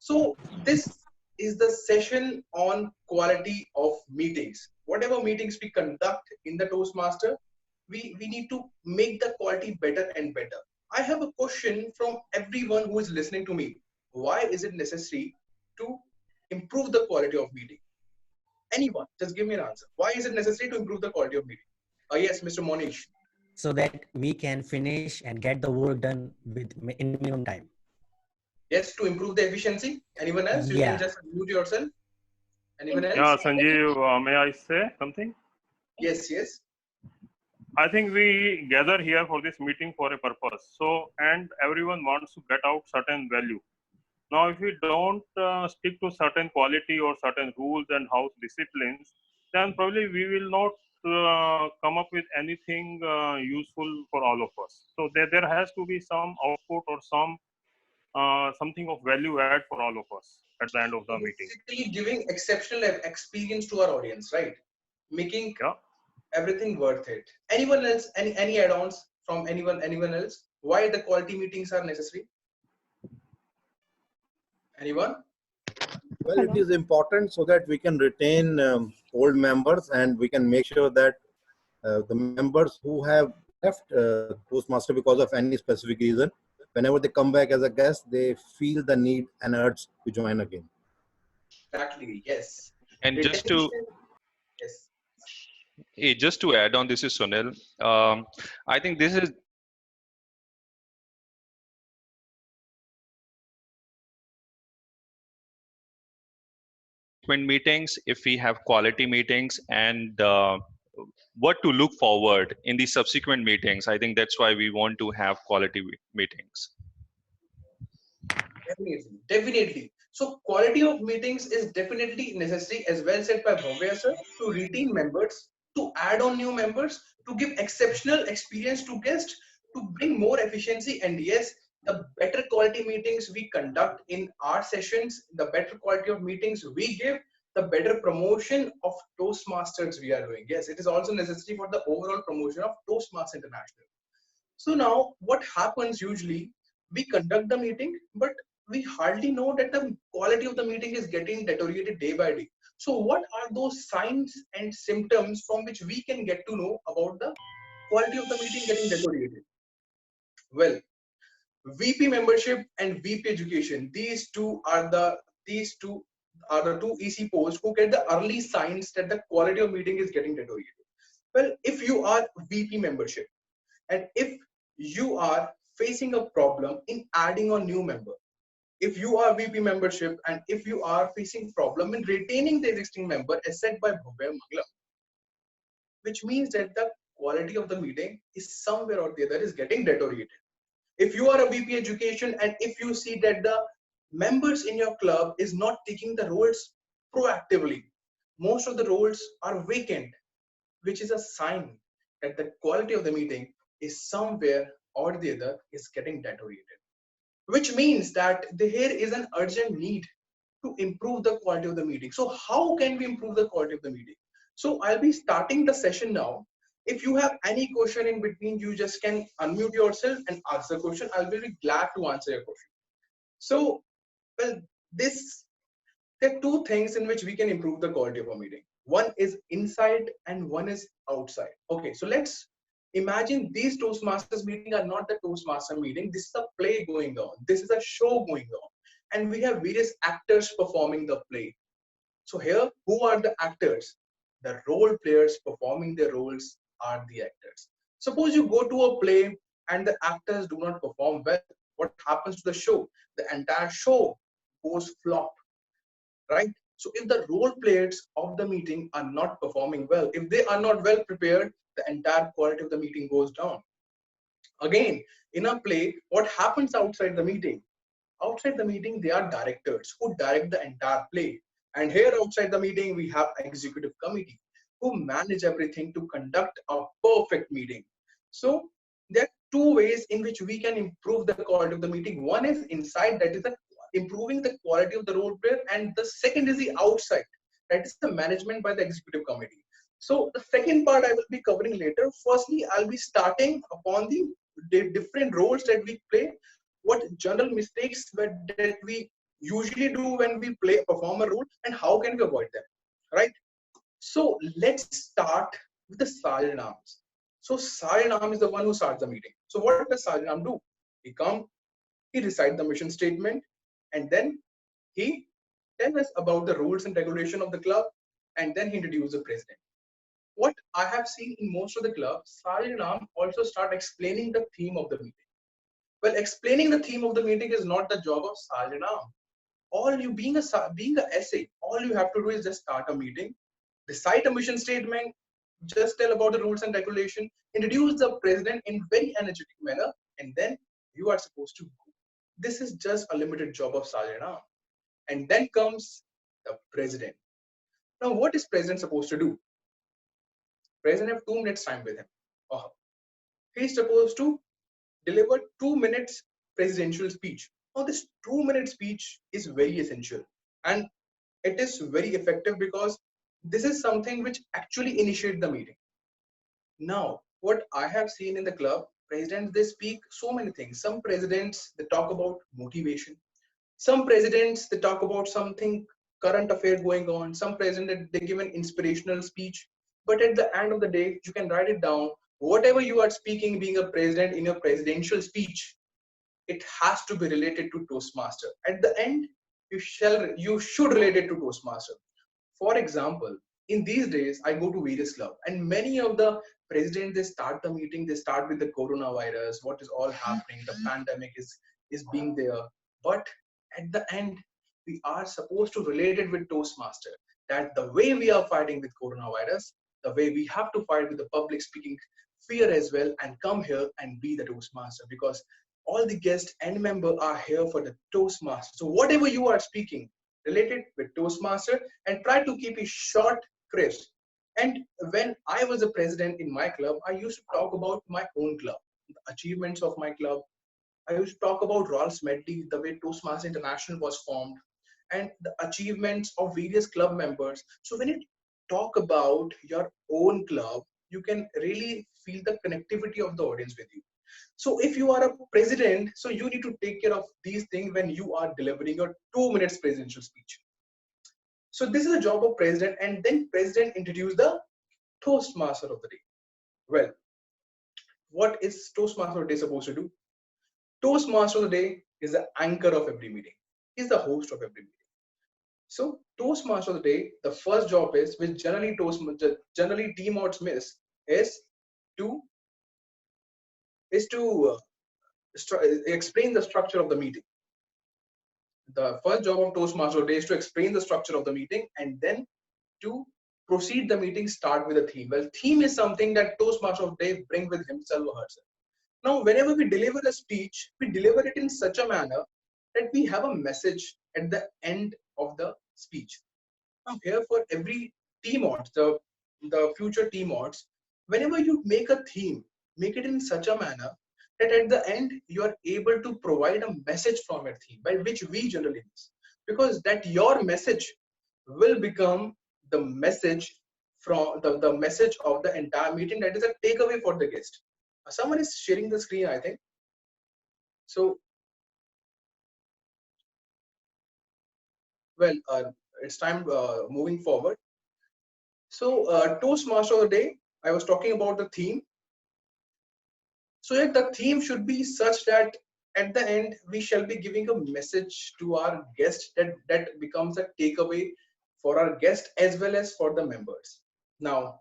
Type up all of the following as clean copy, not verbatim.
So this is the session on quality of meetings. Whatever meetings we conduct in the Toastmaster, we need to make the quality better and better. I have a question from everyone who is listening to me. Why is it necessary to improve the quality of meeting? Anyone, just give me an answer. Why is it necessary to improve the quality of meeting? Yes, Mr. Monish. So that we can finish and get the work done in minimum time. Yes, to improve the efficiency. Anyone else? You can just mute yourself. Anyone else? Yeah, Sanjeev, may I say something? Yes, yes. I think we gather here for this meeting for a purpose. So, and everyone wants to get out certain value. Now, if we don't stick to certain quality or certain rules and house disciplines, then probably we will not come up with anything useful for all of us. So there has to be some output or something of value add for all of us at the end of the meeting. Basically, giving exceptional experience to our audience, right? Making everything worth it. Anyone else? Any add-ons from anyone else? Why the quality meetings are necessary? Anyone? Well, it is important so that we can retain old members, and we can make sure that the members who have left Toastmaster because of any specific reason, whenever they come back as a guest, they feel the need and urge to join again. Exactly, yes. And just to add on, this is Sunil. I think this is meetings, if we have quality meetings, and what to look forward in the subsequent meetings. I think that's why we want to have quality meetings. Definitely. So quality of meetings is definitely necessary, as well said by Bhavya sir, to retain members, to add on new members, to give exceptional experience to guests, to bring more efficiency. And yes, the better quality meetings we conduct in our sessions, the better quality of meetings we give, the better promotion of Toastmasters we are doing. Yes, it is also necessary for the overall promotion of Toastmasters International. So now what happens usually, we conduct the meeting, but we hardly know that the quality of the meeting is getting deteriorated day by day. So what are those signs and symptoms from which we can get to know about the quality of the meeting getting deteriorated? Well, VP membership and VP education, these two are the two EC posts who get the early signs that the quality of meeting is getting deteriorated. Well, if you are VP membership, and if you are facing a problem in adding a new member, if you are VP membership and if you are facing problem in retaining the existing member, as said by Bhavya Manglam, which means that the quality of the meeting is somewhere or the other is getting deteriorated. If you are a VP education and if you see that the members in your club is not taking the roles proactively, most of the roles are vacant, which is a sign that the quality of the meeting is somewhere or the other is getting deteriorated, which means that there is an urgent need to improve the quality of the meeting. So how can we improve the quality of the meeting? So I'll be starting the session now. If you have any question in between, you just can unmute yourself and ask the question. I'll be really glad to answer your question. So, well, there are two things in which we can improve the quality of a meeting. One is inside and one is outside. Okay, so let's imagine these Toastmasters meeting are not the Toastmaster meeting. This is a play going on. This is a show going on. And we have various actors performing the play. So here, who are the actors? The role players performing their roles are the actors. Suppose you go to a play and the actors do not perform well. What happens to the show? The entire show goes flop, right? So if the role players of the meeting are not performing well, if they are not well prepared, the entire quality of the meeting goes down. Again, in a play, what happens outside the meeting? Outside the meeting, they are directors who direct the entire play. And here outside the meeting, we have executive committee who manage everything to conduct a perfect meeting. So there are two ways in which we can improve the quality of the meeting. One is inside, that is improving the quality of the role player, and the second is the outside, that is the management by the executive committee. So the second part I will be covering later. Firstly, I'll be starting upon the different roles that we play, what general mistakes that we usually do when we perform a role, and how can we avoid them, right? So let's start with the Sergeant Arms. So Sergeant Arm is the one who starts the meeting. So what does Sergeant Arm do? He come, he recite the mission statement, and then he tell us about the rules and regulation of the club, and then he introduce the president. What I have seen in most of the clubs, Sergeant Arm also start explaining the theme of the meeting. Well, explaining the theme of the meeting is not the job of Sergeant Arm. All you being a essay, all you have to do is just start a meeting, recite a mission statement, just tell about the rules and regulation, introduce the president in very energetic manner, and then you are supposed to go. This is just a limited job of Sergeant Arm. And then comes the president. Now, what is president supposed to do? President have 2 minutes time with him. Oh, he's supposed to deliver 2 minutes presidential speech. Now, this 2 minute speech is very essential, and it is very effective because this is something which actually initiate the meeting. Now, what I have seen in the club, presidents, they speak so many things. Some presidents, they talk about motivation. Some presidents, they talk about something current affair going on. Some president, they give an inspirational speech. But at the end of the day, you can write it down. Whatever you are speaking, being a president in your presidential speech, it has to be related to Toastmaster. At the end, you should relate it to Toastmaster. For example, in these days, I go to various clubs, and many of the presidents, they start the meeting, they start with the coronavirus, what is all happening, the pandemic is being there. But at the end, we are supposed to relate it with Toastmaster, that the way we are fighting with coronavirus, the way we have to fight with the public speaking fear as well, and come here and be the Toastmaster, because all the guests and members are here for the Toastmaster. So whatever you are speaking, relate it with Toastmaster and try to keep it short, crisp. And when I was a president in my club, I used to talk about my own club, the achievements of my club. I used to talk about Rolls Medley, the way Toastmaster International was formed, and the achievements of various club members. So when you talk about your own club, you can really feel the connectivity of the audience with you. So if you are a president, so you need to take care of these things when you are delivering your 2 minutes presidential speech. So this is the job of president, and then president introduce the Toastmaster of the day. Well, what is Toastmaster of the day supposed to do? Toastmaster of the day is the anchor of every meeting. He's the host of every meeting. So Toastmaster of the day, the first job is, which generally team outs miss, is to explain the structure of the meeting. The first job of Toastmaster of the day is to explain the structure of the meeting, and then to proceed the meeting, start with a theme. Well, theme is something that Toastmaster of the day bring with himself or herself. Now, whenever we deliver a speech, we deliver it in such a manner that we have a message at the end of the speech. Now, here for every team odds, the future team odds, whenever you make a theme, make it in such a manner that at the end you are able to provide a message from your theme, by which we generally miss, because that your message will become the message from the message of the entire meeting. That is a takeaway for the guest. Someone is sharing the screen, I think. So, well, it's time moving forward. So, Toastmaster of the day, I was talking about the theme. So, yeah, the theme should be such that at the end we shall be giving a message to our guest that becomes a takeaway for our guest as well as for the members. Now,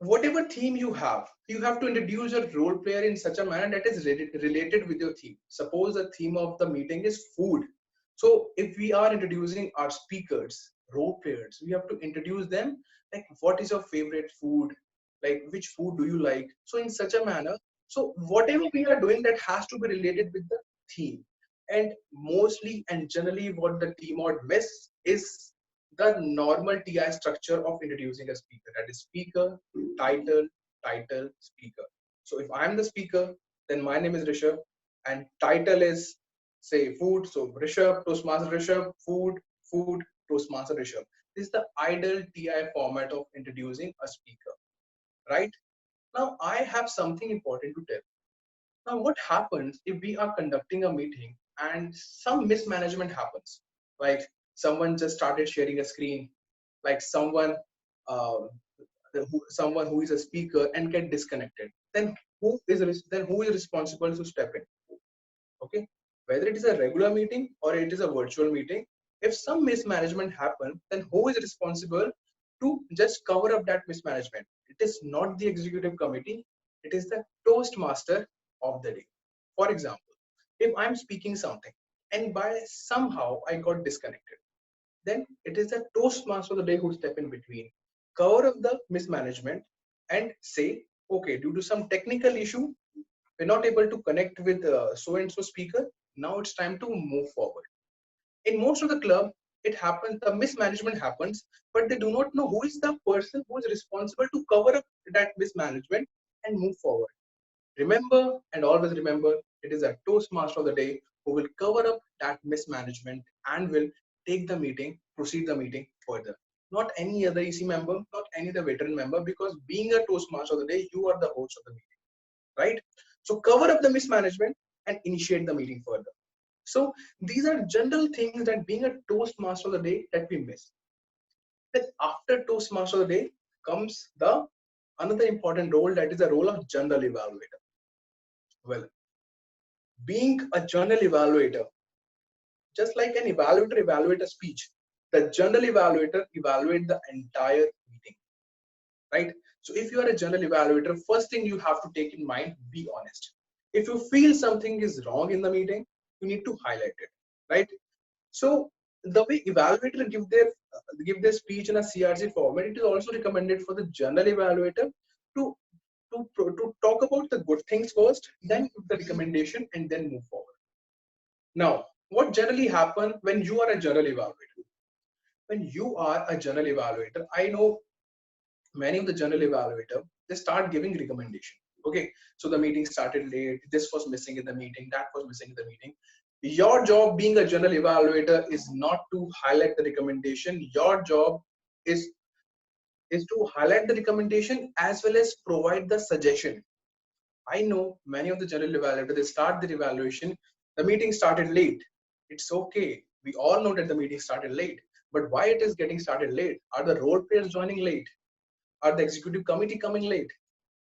whatever theme you have to introduce a role player in such a manner that is related with your theme. Suppose the theme of the meeting is food. So if we are introducing our speakers, role players, we have to introduce them like, what is your favorite food? Like, which food do you like? So in such a manner, so whatever we are doing, that has to be related with the theme. And mostly and generally what the team would miss is the normal TI structure of introducing a speaker. That is speaker, title, speaker. So if I'm the speaker, then my name is Rishabh, and title is, say, food. So Rishabh, Toastmaster Rishabh, food, Toastmaster Rishabh. This is the ideal TI format of introducing a speaker, right? Now I have something important to tell. Now what happens if we are conducting a meeting and some mismanagement happens, like someone just started sharing a screen, like um, someone who is a speaker and get disconnected, then who is responsible to step in? Okay, whether it is a regular meeting or it is a virtual meeting, if some mismanagement happen, then who is responsible to just cover up that mismanagement? It is not the executive committee, it is the toastmaster of the day. For example, if I'm speaking something and by somehow I got disconnected, then it is the toastmaster of the day who step in between, cover up the mismanagement, and say, okay, due to some technical issue, we're not able to connect with so and so speaker. Now it's time to move forward. In most of the club, it happens, the mismanagement happens, but they do not know who is the person who is responsible to cover up that mismanagement and move forward. Remember, and always remember, it is a toastmaster of the day who will cover up that mismanagement and will take the meeting, proceed the meeting further. Not any other EC member, not any other veteran member, because being a toastmaster of the day, you are the host of the meeting, right? So cover up the mismanagement and initiate the meeting further. So these are general things that being a Toastmaster of the day that we miss. Then after Toastmaster of the day comes the another important role, that is the role of general evaluator. Well, being a general evaluator, just like an evaluator evaluate a speech, the general evaluator evaluate the entire meeting, right? So if you are a general evaluator, first thing you have to take in mind, be honest. If you feel something is wrong in the meeting, you need to highlight it, right? So the way evaluator give their speech in a CRC format, it is also recommended for the general evaluator to to talk about the good things first, then give the recommendation, and then move forward. Now, what generally happen when you are a general evaluator? When you are a general evaluator, I know many of the general evaluator, they start giving recommendation. Okay, so the meeting started late, this was missing in the meeting, that was missing in the meeting. Your job being a general evaluator is not to highlight the recommendation. Your job is to highlight the recommendation as well as provide the suggestion. I know many of the general evaluators, they start their evaluation, the meeting started late. It's okay, we all know that the meeting started late, but why it is getting started late? Are the role players joining late? Are the executive committee coming late?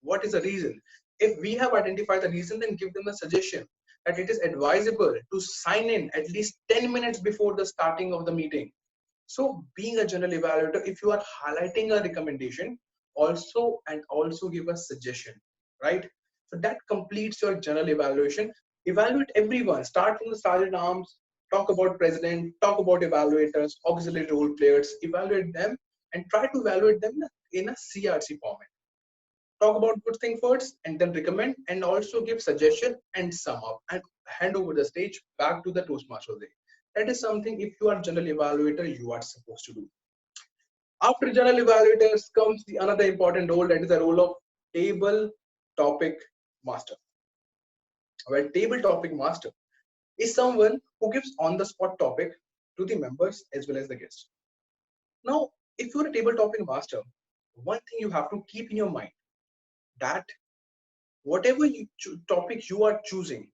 What is the reason? If we have identified the reason, then give them a suggestion that it is advisable to sign in at least 10 minutes before the starting of the meeting. So being a general evaluator, if you are highlighting a recommendation, also give a suggestion, right? So that completes your general evaluation. Evaluate everyone, start from the sergeant arms, talk about president, talk about evaluators, auxiliary role players, evaluate them and try to evaluate them in a CRC format. Talk about good thing first and then recommend, and also give suggestion and sum up and hand over the stage back to the Toastmaster day. That is something, if you are general evaluator, you are supposed to do. After general evaluators comes the another important role, that is the role of table topic master. Well, table topic master is someone who gives on the spot topic to the members as well as the guests. Now, if you're a table topic master, one thing you have to keep in your mind, that whatever topic you are choosing,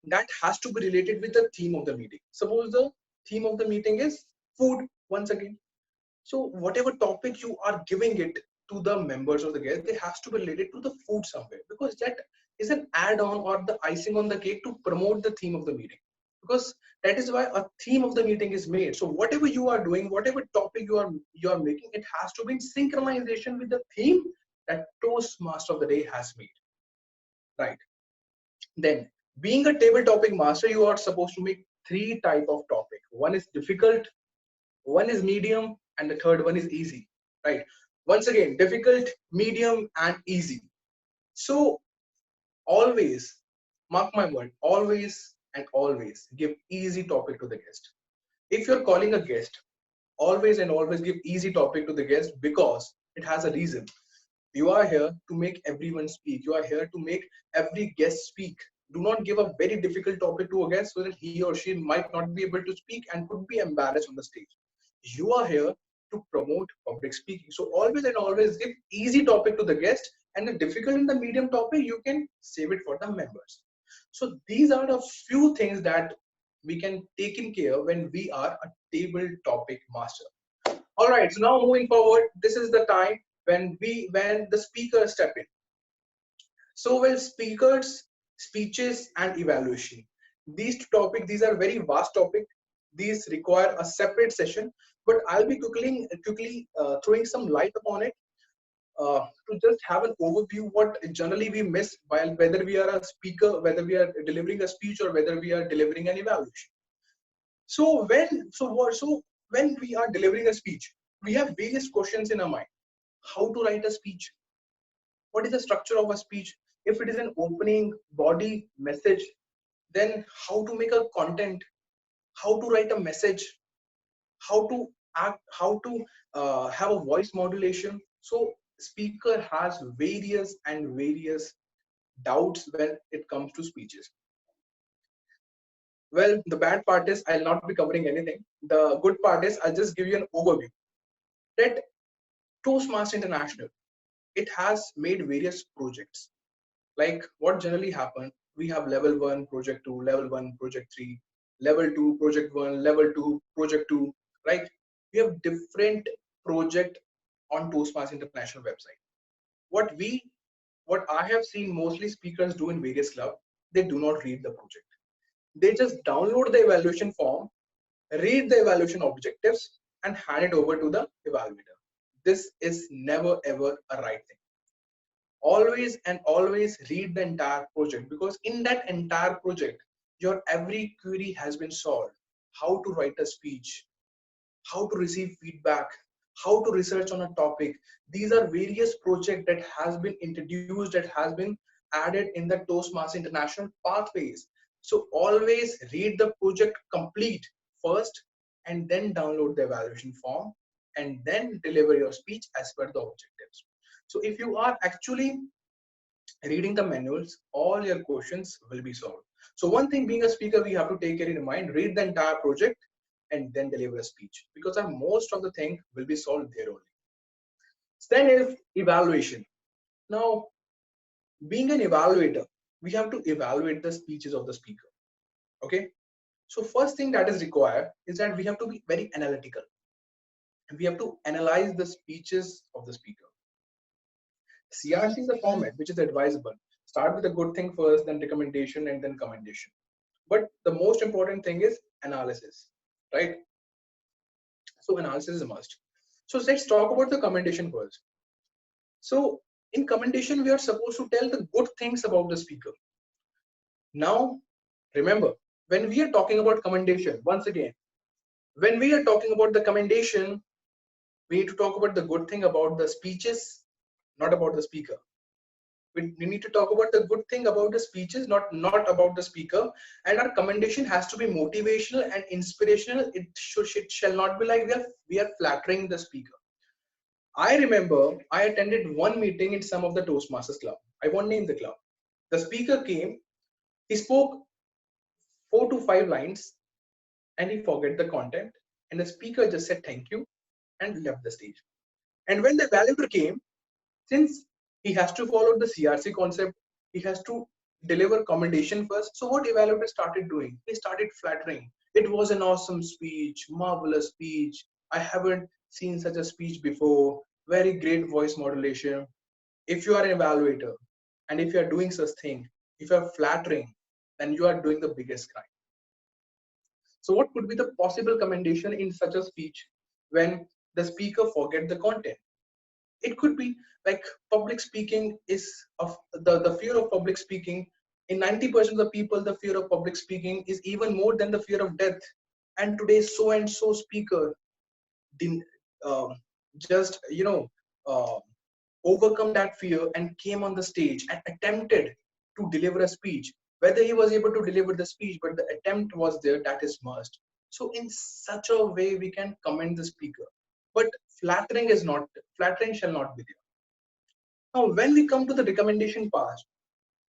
that has to be related with the theme of the meeting. Suppose the theme of the meeting is food once again. So whatever topic you are giving it to the members of the guest, they has to be related to the food somewhere, because that is an add-on or the icing on the cake to promote the theme of the meeting. Because that is why a theme of the meeting is made. So whatever you are doing, whatever topic you are making, it has to be in synchronization with the theme that Toastmaster of the day has made. Right. Then, being a table topic master, you are supposed to make 3 type of topic. One is difficult, one is medium, and the third one is easy. Right. Once again, difficult, medium, and easy. So always, mark my word, always and always give easy topic to the guest. If you're calling a guest, always and always give easy topic to the guest, because it has a reason. You are here to make everyone speak. You are here to make every guest speak. Do not give a very difficult topic to a guest so that he or she might not be able to speak and could be embarrassed on the stage. You are here to promote public speaking. So always and always give easy topic to the guest, and the difficult and the medium topic, you can save it for the members. So these are the few things that we can take in care when we are a table topic master. All right, so now moving forward, this is the time when the speakers step in. So well, speakers, speeches, and evaluation. These two topics, these are very vast topic. These require a separate session, but I'll be quickly throwing some light upon it to just have an overview what generally we miss while whether we are a speaker, whether we are delivering a speech, or whether we are delivering an evaluation. So when we are delivering a speech, we have various questions in our mind. How to write a speech? What is the structure of a speech? If it is an opening, body, message, then how to make a content, how to write a message, how to act, how to have a voice modulation. So speaker has various doubts when it comes to speeches. Well, the bad part is I'll not be covering anything. The good part is I'll just give you an overview that Toastmaster International, it has made various projects. Like what generally happen, we have level 1 project 2, level 1 project 3, level 2 project 1, level 2 project 2, right? We have different project on Toastmasters International website. What I have seen mostly speakers do in various clubs, they do not read the project. They just download the evaluation form, read the evaluation objectives, and hand it over to the evaluator. This is never ever a right thing. Always and always read the entire project, because in that entire project your every query has been solved. How to write a speech, how to receive feedback, how to research on a topic. These are various projects that has been introduced, that has been added in the Toastmaster International pathways. So always read the project complete first, and then download the evaluation form, and then deliver your speech as per the objectives. So if you are actually reading the manuals, all your questions will be solved. So one thing, being a speaker, we have to take it in mind, read the entire project and then deliver a speech, because most of the thing will be solved there only. Then is evaluation. Now, being an evaluator, we have to evaluate the speeches of the speaker. Okay. So first thing that is required is that we have to be very analytical. We have to analyze the speeches of the speaker. CRC is a format which is advisable. Start with a good thing first, then recommendation, and then commendation. But the most important thing is analysis, right? So analysis is a must. So let's talk about the commendation first. So in commendation, we are supposed to tell the good things about the speaker. Now, remember, when we are talking about commendation, once again, when we are talking about the commendation, we need to talk about the good thing about the speeches, not about the speaker. We need to talk about the good thing about the speeches, not about the speaker. And our commendation has to be motivational and inspirational. It shall not be like we are flattering the speaker. I remember I attended one meeting in some of the Toastmasters club. I won't name the club. The speaker came, he spoke 4 to 5 lines, and he forgot the content. And the speaker just said thank you and left the stage. And when the evaluator came, since he has to follow the CRC concept, he has to deliver commendation first. So what evaluator started doing? He started flattering. It was an awesome speech, marvelous speech. I haven't seen such a speech before. Very great voice modulation. If you are an evaluator and if you are doing such thing, if you are flattering, then you are doing the biggest crime. So what could be the possible commendation in such a speech when the speaker forget the content? It could be like public speaking is of the fear of public speaking. In 90% of the people, the fear of public speaking is even more than the fear of death. And today, so and so speaker didn't just overcome that fear and came on the stage and attempted to deliver a speech. Whether he was able to deliver the speech, but the attempt was there, that is must. So in such a way, we can commend the speaker. But flattering shall not be there. Now, when we come to the recommendation part,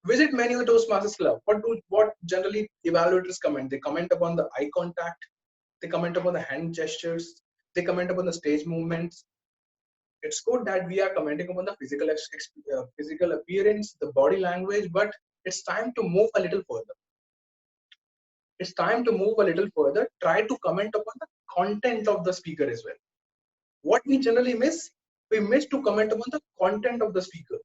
visit many of the Toastmasters Club. What generally evaluators comment? They comment upon the eye contact, they comment upon the hand gestures, they comment upon the stage movements. It's good that we are commenting upon the physical appearance, the body language, but it's time to move a little further. it's time to move a little further. Try to comment upon the content of the speaker as well. What we generally miss, we miss to comment upon the content of the speaker.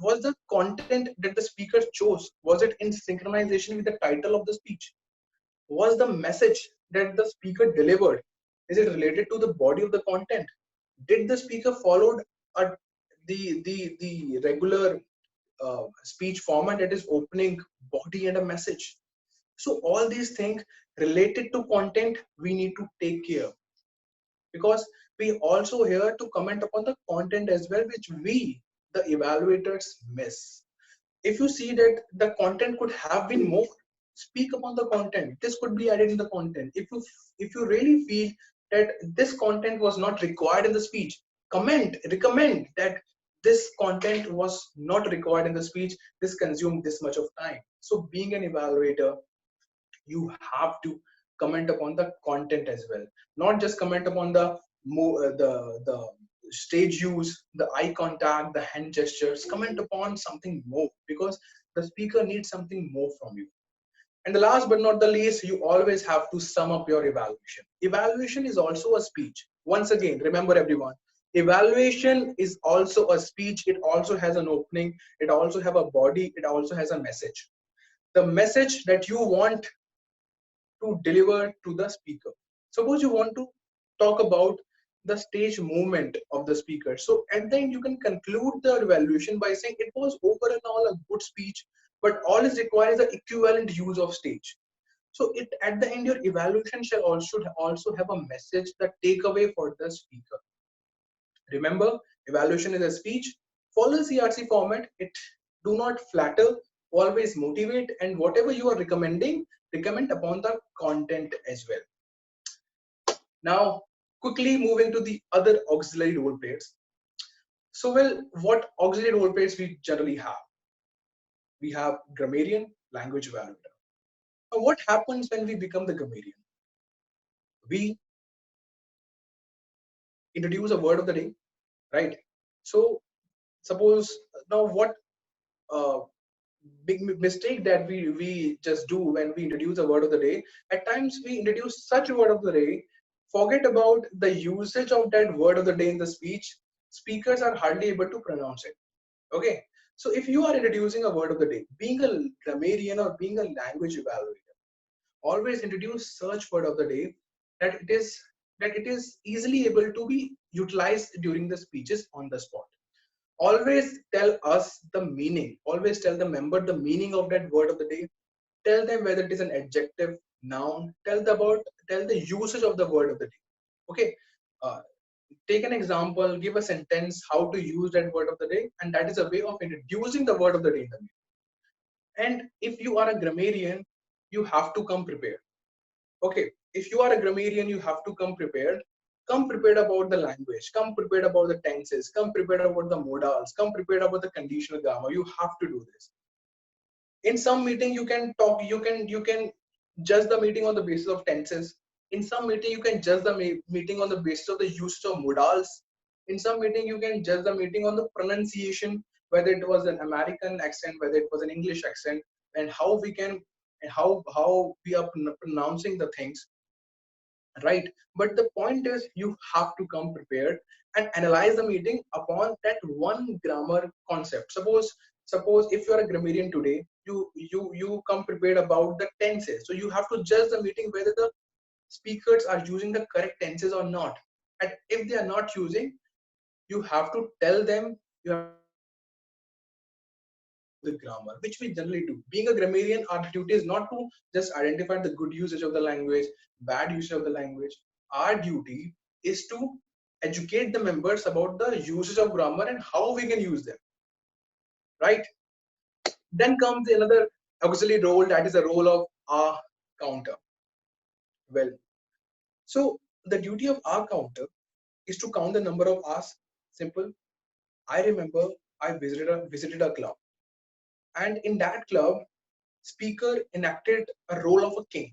Was the content that the speaker chose, was it in synchronization with the title of the speech? Was the message that the speaker delivered, is it related to the body of the content? Did the speaker followed the regular speech format, that is opening, body and a message? So all these things related to content we need to take care, because we also here to comment upon the content as well, which we the evaluators miss. If you see that the content could have been more, speak upon the content. This could be added in the content. If you really feel that this content was not required in the speech, recommend that this content was not required in the speech, this consumed this much of time. So being an evaluator, you have to comment upon the content as well, not just comment upon the stage use, the eye contact, the hand gestures. Comment upon something more, because the speaker needs something more from you. And the last but not the least, you always have to sum up your evaluation. Evaluation is also a speech. Once again, remember everyone, evaluation is also a speech. It also has an opening, it also have a body, it also has a message. The message that you want to deliver to the speaker. Suppose you want to talk about the stage movement of the speaker. So at the end, you can conclude the evaluation by saying it was over and all a good speech, but all is required is the equivalent use of stage. So it at the end, your evaluation shall also have a message, the takeaway for the speaker. Remember, evaluation is a speech. Follow CRC format. It do not flatter, always motivate, and whatever you are recommending, recommend upon the content as well. Now, quickly moving to the other auxiliary role players. So, well, what auxiliary role players we generally have? We have grammarian, language evaluator. Now, what happens when we become the grammarian? We introduce a word of the day, right? So, suppose now what big mistake that we just do when we introduce a word of the day, at times we introduce such a word of the day, forget about the usage of that word of the day in the speech. Speakers are hardly able to pronounce it. Okay, so if you are introducing a word of the day, being a grammarian or being a language evaluator, always introduce such word of the day that it is easily able to be utilized during the speeches on the spot. Always tell us the meaning. Always tell the member the meaning of that word of the day. Tell them whether it is an adjective, noun. Tell the usage of the word of the day. Okay. Take an example. Give a sentence how to use that word of the day, and that is a way of introducing the word of the day in the meeting. And if you are a grammarian, you have to come prepared. Okay. If you are a grammarian, you have to come prepared. Come prepared about the language, come prepared about the tenses, come prepared about the modals, come prepared about the conditional grammar. You have to do this. In some meeting, you can talk, you can judge the meeting on the basis of tenses. In some meeting, you can judge the meeting on the basis of the use of modals. In some meeting, you can judge the meeting on the pronunciation, whether it was an American accent, whether it was an English accent, and how we are pronouncing the things. Right, but the point is you have to come prepared and analyze the meeting upon that one grammar concept. Suppose if you are a grammarian today, you come prepared about the tenses, so you have to judge the meeting whether the speakers are using the correct tenses or not. And if they are not using, you have to tell them, you have the grammar, which we generally do. Being a grammarian, our duty is not to just identify the good usage of the language, bad usage of the language. Our duty is to educate the members about the usage of grammar and how we can use them. Right? Then comes another auxiliary role, that is the role of our counter. Well, so the duty of our counter is to count the number of hours. Simple. I remember I visited a club. And in that club, speaker enacted a role of a king.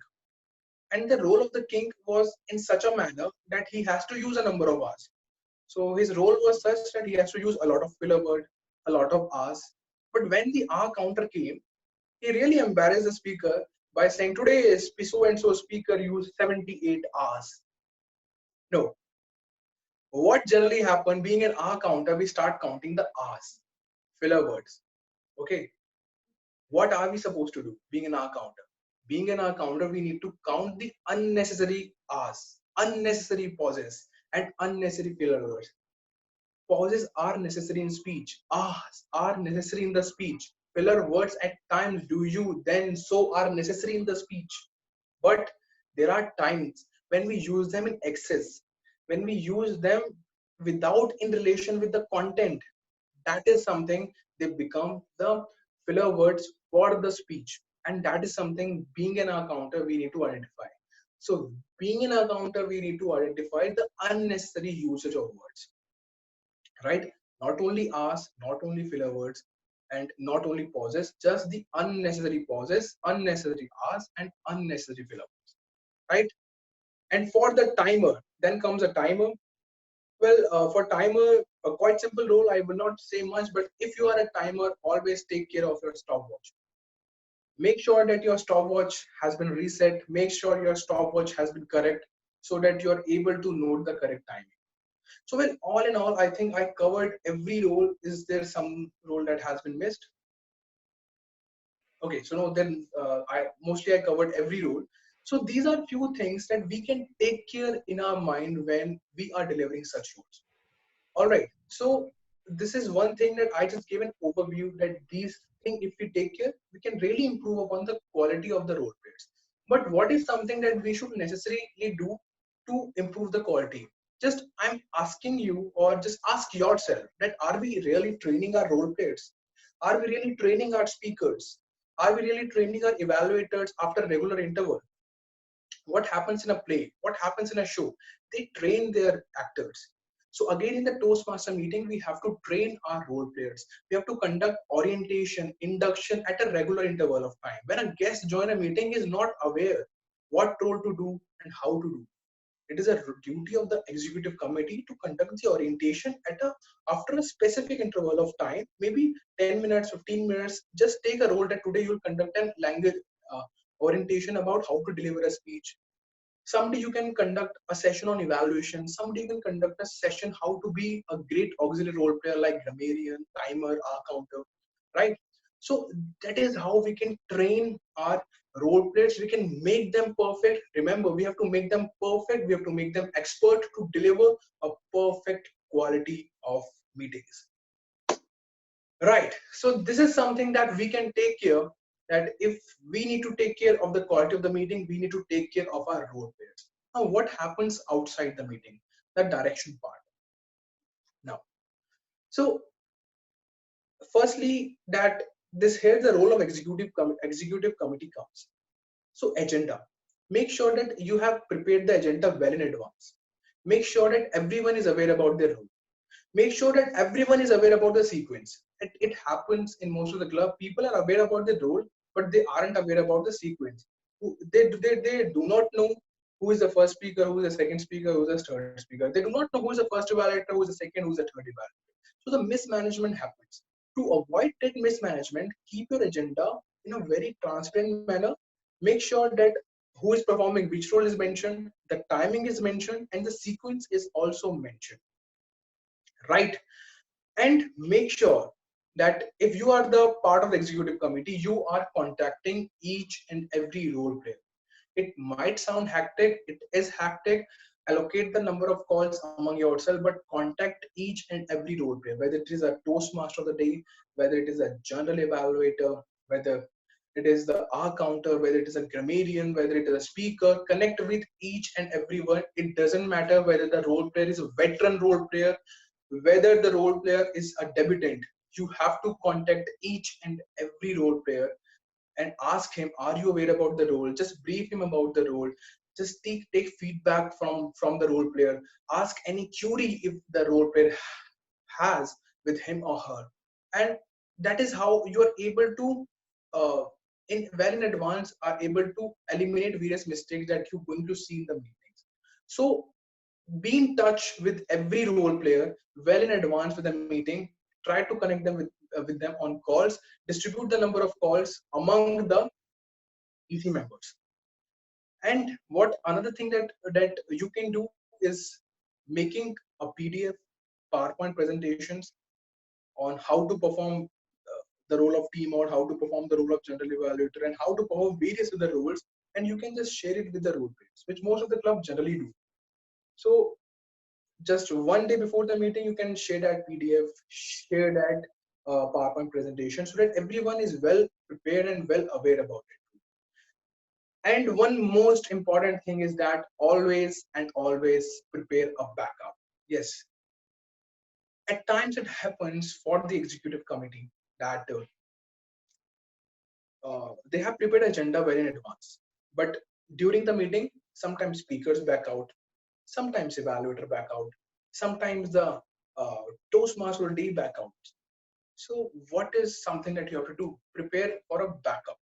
And the role of the king was in such a manner that he has to use a number of hours. So his role was such that he has to use a lot of filler word, a lot of hours. But when the R counter came, he really embarrassed the speaker by saying today is so and so speaker used 78 hours. No. What generally happen, being an hour counter, we start counting the hours, filler words. Okay. What are we supposed to do being an hour counter? Being an hour counter, we need to count the unnecessary hours, unnecessary pauses, and unnecessary filler words. Pauses are necessary in speech. Ahs are necessary in the speech. Filler words at times, do you, then, so are necessary in the speech. But there are times when we use them in excess, when we use them without in relation with the content. That is something they become the filler words for the speech. And that is something being an counter we need to identify. So being an counter, we need to identify the unnecessary usage of words, right? Not only hours, not only filler words, and not only pauses, just the unnecessary pauses, unnecessary hours, and unnecessary filler words, right? And for the timer, then comes a timer. Well, for timer, a quite simple rule. I will not say much, but if you are a timer, always take care of your stopwatch. Make sure that your stopwatch has been reset. Make sure your stopwatch has been correct so that you are able to note the correct timing. So, well, all in all, I think I covered every role. Is there some role that has been missed? Okay, so no, then I covered every role. So these are few things that we can take care in our mind when we are delivering such roles. All right, so this is one thing that I just gave an overview that these things, if we take care, we can really improve upon the quality of the role plays. But what is something that we should necessarily do to improve the quality? Just I'm asking you, or just ask yourself that are we really training our role players? Are we really training our speakers? Are we really training our evaluators after regular interval? What happens in a play? What happens in a show? They train their actors. So again, in the Toastmaster meeting, we have to train our role players. We have to conduct orientation, induction at a regular interval of time. When a guest join a meeting, is not aware what role to do and how to do. It is a duty of the executive committee to conduct the orientation after a specific interval of time, maybe 10 minutes, 15 minutes. Just take a role that today you will conduct a language orientation about how to deliver a speech. Someday you can conduct a session on evaluation. Someday you can conduct a session how to be a great auxiliary role player like grammarian, timer, counter, right? So that is how we can train our role players. We can make them perfect. Remember, we have to make them perfect. We have to make them expert to deliver a perfect quality of meetings. Right. So this is something that we can take care, that if we need to take care of the quality of the meeting, we need to take care of our role players. Now, what happens outside the meeting? The direction part. Now, so firstly, that this here the role of executive committee comes. So agenda. Make sure that you have prepared the agenda well in advance. Make sure that everyone is aware about their role. Make sure that everyone is aware about the sequence. It happens in most of the club. People are aware about the role, but they aren't aware about the sequence. They do not know who is the first speaker, who is the second speaker, who is the third speaker. They do not know who is the first evaluator, who is the second, who is the third evaluator. So the mismanagement happens. To avoid that mismanagement, keep your agenda in a very transparent manner. Make sure that who is performing which role is mentioned, the timing is mentioned, and the sequence is also mentioned. Right? And make sure that if you are the part of the executive committee, you are contacting each and every role player. It might sound hectic, it is hectic. Allocate the number of calls among yourself, but contact each and every role player, whether it is a Toastmaster of the day, whether it is a general evaluator, whether it is the R counter, whether it is a grammarian, whether it is a speaker. Connect with each and everyone. It doesn't matter whether the role player is a veteran role player, whether the role player is a debutant. You have to contact each and every role player and ask him, are you aware about the role? Just brief him about the role. Just take feedback from the role player. Ask any query if the role player has with him or her. And that is how you are able to in advance are able to eliminate various mistakes that you're going to see in the meetings. So be in touch with every role player well in advance with the meeting. Try to connect them with them on calls. Distribute the number of calls among the EC members. And what another thing that you can do is making a PDF PowerPoint presentations on how to perform the role of team, or how to perform the role of general evaluator, and how to perform various other roles, and you can just share it with the role players, which most of the club generally do. So just one day before the meeting, you can share that PDF, share that PowerPoint presentation, so that everyone is well prepared and well aware about it. And one most important thing is that always and always prepare a backup. Yes, at times it happens for the executive committee that they have prepared agenda well in advance, but during the meeting, sometimes speakers back out, sometimes evaluator back out, sometimes the Toastmaster will D back out. So what is something that you have to do? Prepare for a backup.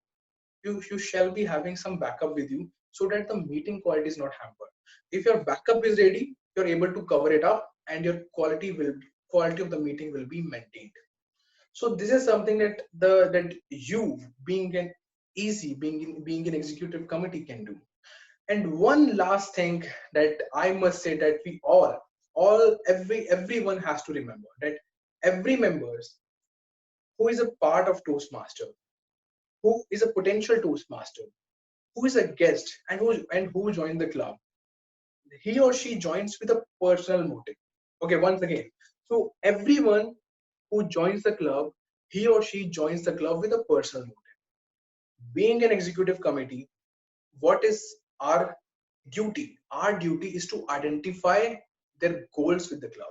You shall be having some backup with you, so that the meeting quality is not hampered. If your backup is ready, you're able to cover it up, and your quality of the meeting will be maintained. So this is something that you, being an being an executive committee, can do. And one last thing that I must say, that we everyone has to remember, that every members who is a part of Toastmaster, who is a potential Toastmaster, who is a guest, and who joined the club, he or she joins with a personal motive. Okay, once again, so everyone who joins the club, he or she joins the club with a personal motive. Being an executive committee, what is our duty? Our duty is to identify their goals with the club.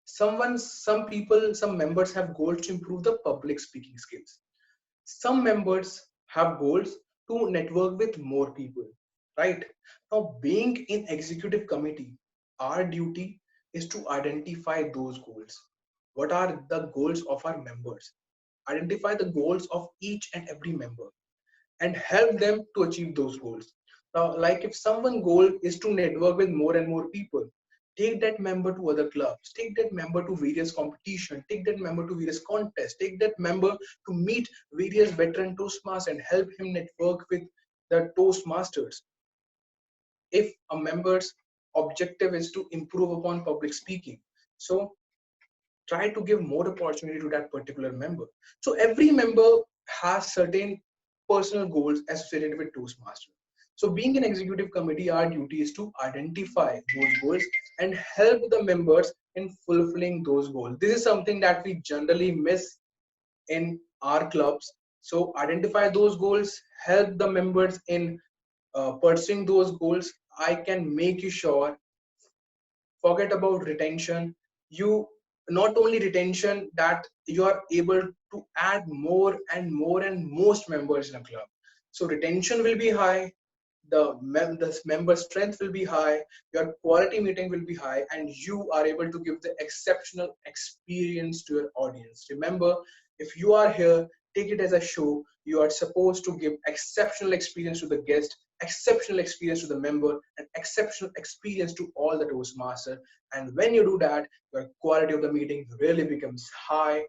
Some people, some members have goals to improve the public speaking skills. Some members have goals to network with more people, right? Now, being in executive committee, our duty is to identify those goals. What are the goals of our members? Identify the goals of each and every member and help them to achieve those goals. Now, like if someone goal is to network with more and more people, take that member to other clubs, take that member to various competition, take that member to various contests, take that member to meet various veteran Toastmasters and help him network with the Toastmasters. If a member's objective is to improve upon public speaking, so try to give more opportunity to that particular member. So every member has certain personal goals associated with Toastmaster. So being an executive committee, our duty is to identify those goals and help the members in fulfilling those goals. This is something that we generally miss in our clubs. So identify those goals, help the members in pursuing those goals. I can make you sure, forget about retention. You, not only retention, that you are able to add more and more and most members in a club. So retention will be high, the member strength will be high, your quality meeting will be high, and you are able to give the exceptional experience to your audience. Remember, if you are here, take it as a show. You are supposed to give exceptional experience to the guest, exceptional experience to the member, and exceptional experience to all the Toastmaster. And when you do that, your quality of the meeting really becomes higher,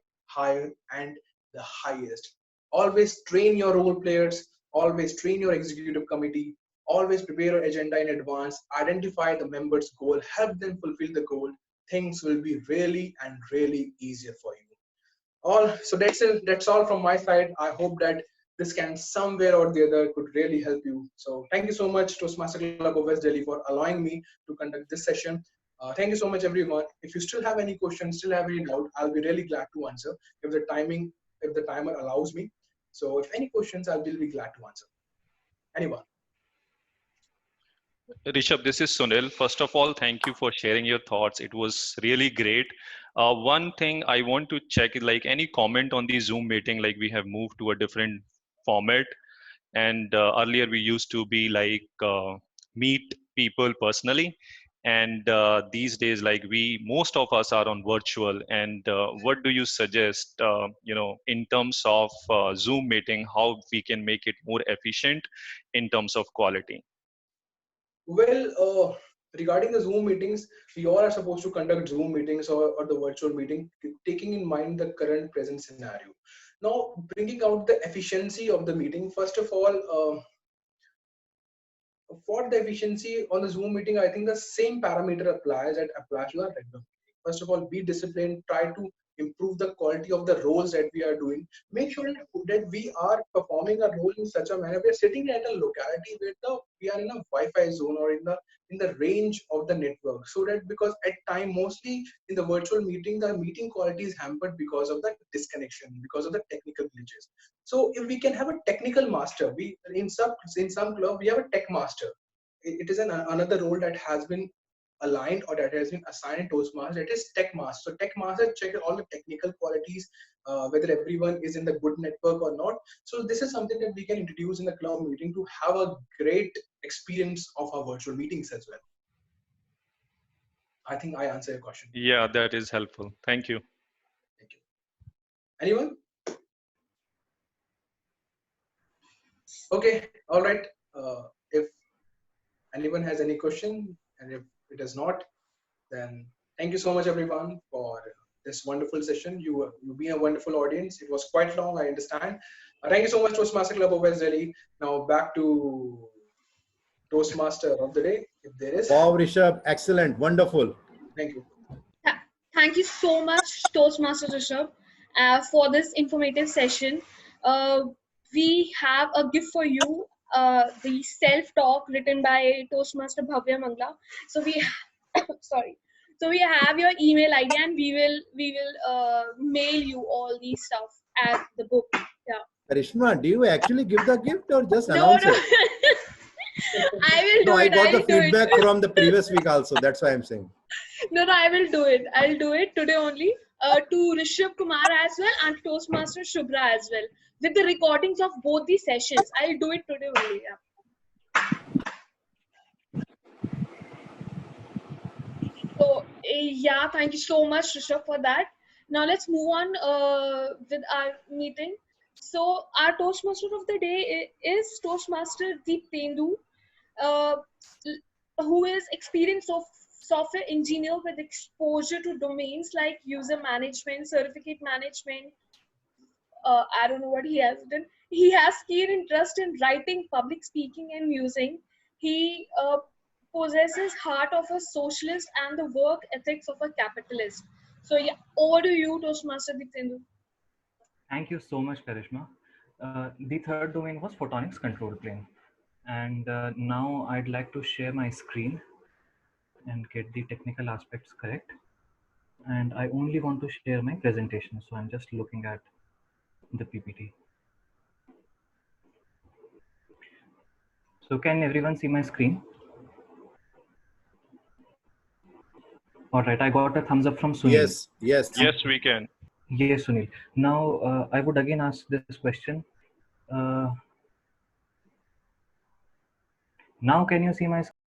and the highest. Always train your role players, always train your executive committee, always prepare your agenda in advance, identify the members' goal, help them fulfill the goal. Things will be really and really easier for you. All, so that's it. That's all from my side. I hope that this can somewhere or the other could really help you. So thank you so much, Toastmaster Club of West Delhi, for allowing me to conduct this session. Thank you so much, everyone. If you still have any questions, still have any doubt, I'll be really glad to answer if the timer allows me. So if any questions, I'll be glad to answer. Anyone? Rishabh, this is Sunil. First of all, thank you for sharing your thoughts. It was really great. One thing I want to check is like any comment on the Zoom meeting, like we have moved to a different format. And earlier we used to be like meet people personally. And these days, like most of us are on virtual. And what do you suggest, in terms of Zoom meeting, how we can make it more efficient in terms of quality? Well, regarding the Zoom meetings, we all are supposed to conduct Zoom meetings or the virtual meeting, taking in mind the current present scenario. Now, bringing out the efficiency of the meeting, first of all, for the efficiency on the Zoom meeting, I think the same parameter applies to our regular meeting. First of all, be disciplined, try to improve the quality of the roles that we are doing. Make sure that we are performing a role in such a manner. We are sitting at a locality where we are in a Wi-Fi zone or in the range of the network. So that, because at time, mostly in the virtual meeting, the meeting quality is hampered because of the disconnection, because of the technical glitches. So if we can have a technical master, we in some club we have a tech master. It is another role that has been aligned or that has been assigned in Toastmasters. It is tech master. So tech master check all the technical qualities, whether everyone is in the good network or not. So this is something that we can introduce in the club meeting to have a great experience of our virtual meetings as well. I think I answered your question. Yeah, that is helpful. Thank you. Thank you. Anyone? Okay, all right. If anyone has any question, and if it is not, then thank you so much everyone for this wonderful session. You've been a wonderful audience. It was quite long, I understand. Thank you so much, Toastmaster Club of West Delhi. Now back to Toastmaster of the day, if there is. Wow, Rishabh, excellent, wonderful. Thank you. Thank you so much, Toastmaster Rishabh, for this informative session. We have a gift for you, the self-talk written by Toastmaster Bhavya Mangla. So we, sorry. So we have your email ID, and we will mail you all these stuff as the book. Yeah. Karishma, do you actually give the gift or just No, announce no. it? I will do No, I it. got the I'll do feedback it. from the previous week also. That's why I'm saying. No, I will do it. I'll do it today only. To Rishabh Kumar as well and Toastmaster Shubhra as well, with the recordings of both the sessions. I'll do it today only. Yeah. So yeah, thank you so much, Rishabh, for that. Now let's move on with our meeting. So our Toastmaster of the day is Toastmaster Deep Tendu, who is experienced software engineer with exposure to domains like user management, certificate management. I don't know what he has done. He has keen interest in writing, public speaking, and musing. He possesses heart of a socialist and the work ethics of a capitalist. So yeah, over to you, Toastmaster Deeptendu. Thank you so much, Karishma. The third domain was photonics control plane. And now I'd like to share my screen and get the technical aspects correct. And I only want to share my presentation. So I'm just looking at the PPT. So can everyone see my screen? All right, I got a thumbs up from Sunil. Yes, yes. Yes, we can. Yes, Sunil. Now I would again ask this question. Now can you see my screen?